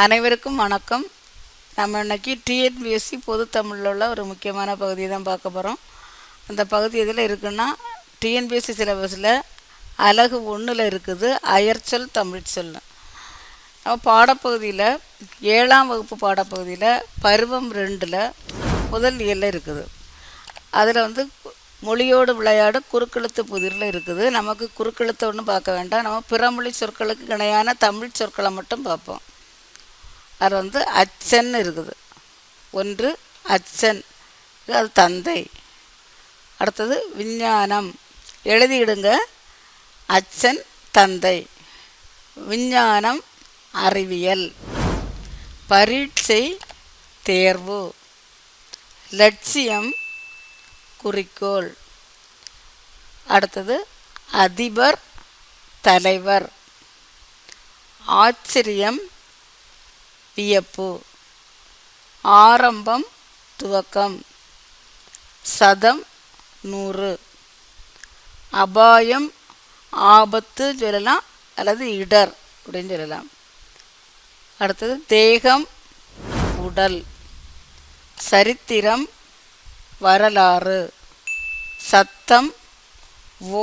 அனைவருக்கும் வணக்கம். நம்ம இன்னைக்கு டிஎன்பிஎஸ்சி பொது தமிழில் உள்ள ஒரு முக்கியமான பகுதியை தான் பார்க்க போகிறோம். அந்த பகுதி எதில் இருக்குன்னா, டிஎன்பிஎஸ்சி சிலபஸில் அலகு 1ல் இருக்குது, அயற்சொல் தமிழ் சொல். நம்ம பாடப்பகுதியில் 7ஆம் வகுப்பு பாடப்பகுதியில் பருவம் 2ல் முதல் இயலில் இருக்குது. அதில் மொழியோடு விளையாடு குறுக்கெழுத்து புதிரில் இருக்குது. நமக்கு குறுக்கெழுத்து ஒன்றும் பார்க்க வேண்டாம், நம்ம பிறமொழி சொற்களுக்கு இணையான தமிழ் சொற்களை மட்டும் பார்ப்போம். அதில் அச்சன் இருக்குது. 1 அச்சன், அது தந்தை. அடுத்தது விஞ்ஞானம், எழுதிடுங்க. அச்சன் தந்தை, விஞ்ஞானம் அறிவியல். பரீட்சை தேர்வு, லட்சியம் குறிக்கோள். அடுத்தது அதிபர் தலைவர், ஆச்சரியம் வியப்பு, ஆரம்பம் துவக்கம், சதம் 100, அபாயம் ஆபத்து சொல்லலாம் அல்லது இடர் அப்படின்னு சொல்லலாம். அடுத்தது தேகம் உடல், சரித்திரம் வரலாறு, சத்தம்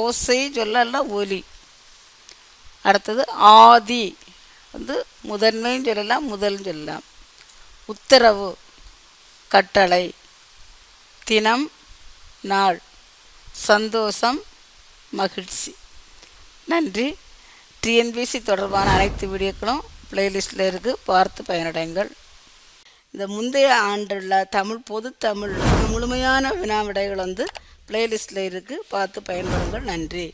ஓசை சொல்லலாம் ஒலி. அடுத்தது ஆதி முதன்மைன்னு சொல்லலாம், முதல்னு சொல்லலாம். உத்தரவு கட்டளை, தினம் நாள், சந்தோஷம் மகிழ்ச்சி. நன்றி. டிஎன்பிஎஸ்சி தொடர்பான அனைத்து வீடியோக்களும் பிளேலிஸ்டில் இருக்குது, பார்த்து பயனடைங்கள். இந்த முந்தைய ஆண்டுள்ள தமிழ் பொது தமிழ் முழுமையான வினா விடைகள் பிளேலிஸ்டில் இருக்குது, பார்த்து பயன்படுங்கள். நன்றி.